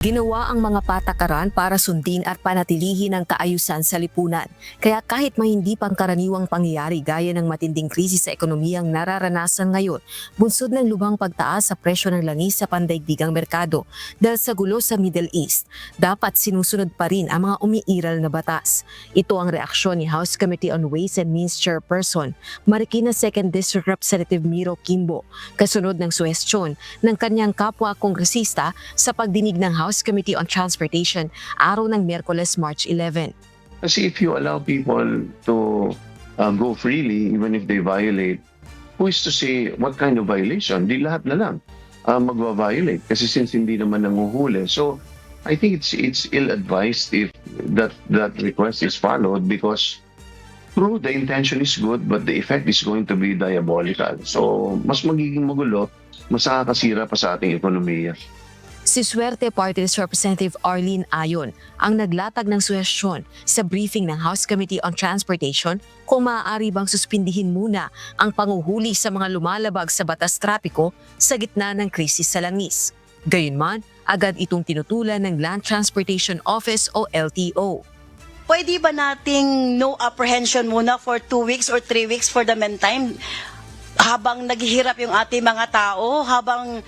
Ginawa ang mga patakaran para sundin at panatilihin ang kaayusan sa lipunan. Kaya kahit may hindi pangkaraniwang pangyayari gaya ng matinding krisis sa ekonomiyang nararanasan ngayon, bunsod ng lubhang pagtaas sa presyo ng langis sa pandaigdigang merkado dahil sa gulo sa Middle East, dapat sinusunod pa rin ang mga umiiral na batas. Ito ang reaksyon ni House Committee on Ways and Means Chairperson Marikina 2nd District Representative Miro Kimbo, kasunod ng suhestyon ng kanyang kapwa kongresista sa pagdinig ng House Committee on Transportation araw ng Miyerkules, March 11. Kasi if you allow people to go freely, even if they violate, who is to say what kind of violation? Di lahat na lang magva-violate kasi since hindi naman nanguhuli. So, I think it's ill-advised if that request is followed because true, the intention is good but the effect is going to be diabolical. So, mas magiging magulo, mas nakakasira pa sa ating ekonomiya. Si Suerte Party List Representative Arlene Ayon ang naglatag ng suhestyon sa briefing ng House Committee on Transportation kung maaari bang suspindihin muna ang panguhuli sa mga lumalabag sa batas trapiko sa gitna ng krisis sa langis. Gayunman, agad itong tinutulan ng Land Transportation Office o LTO. Pwede ba nating no apprehension muna for 2 weeks or 3 weeks for the meantime habang naghihirap yung ating mga tao, habang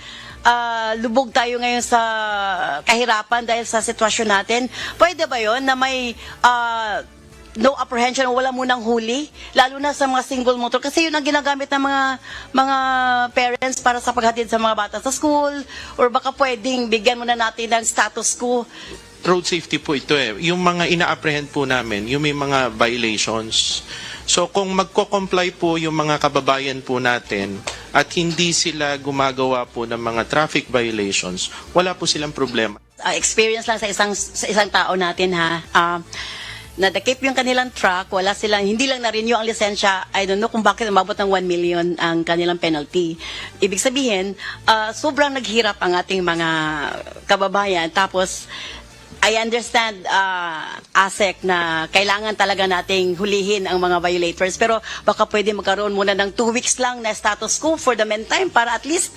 lubog tayo ngayon sa kahirapan dahil sa sitwasyon natin? Pwede ba yon na may no apprehension, wala munang huli, lalo na sa mga single motor, kasi yun ang ginagamit ng mga parents para sa paghatid sa mga bata sa school, or baka pwedeng bigyan muna natin ng status quo. Road safety po ito eh. Yung mga ina-apprehend po namin, yung may mga violations. So kung magko-comply po yung mga kababayan po natin at hindi sila gumagawa po ng mga traffic violations, wala po silang problema. Experience lang sa isang tao natin nadakip yung kanilang truck, wala silang, hindi lang na-renew ang lisensya. I don't know kung bakit umabot ng 1 million ang kanilang penalty. Ibig sabihin, sobrang naghirap ang ating mga kababayan. Tapos, I understand, ASEC, na kailangan talaga nating hulihin ang mga violators. Pero baka pwede magkaroon muna ng 2 weeks lang na status quo for the meantime para at least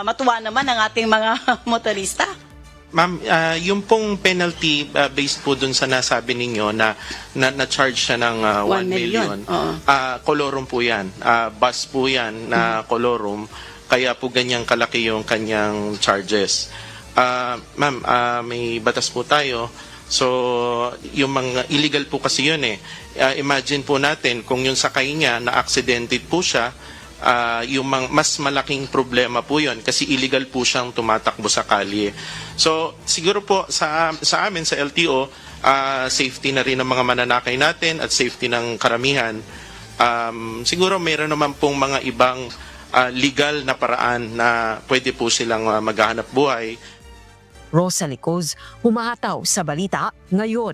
matuwa naman ang ating mga motorista. Ma'am, yung pong penalty based po dun sa nasabi ninyo na charge siya ng 1 million. Kolorum po yan. Bus po yan na kolorum. Kaya po ganyang kalaki yung kanyang charges. Ma'am, may batas po tayo. So, yung mga illegal po kasi yun eh. Imagine po natin kung yung sakay niya na accidented po siya, yung mas malaking problema po yun kasi illegal po siyang tumatakbo sa kalye. So, siguro po sa amin, sa LTO, safety na rin ng mga mananakay natin at safety ng karamihan. Siguro mayroon naman pong mga ibang legal na paraan na pwede po silang maghahanap buhay. Rosa Licoz, humahataw sa balita ngayon.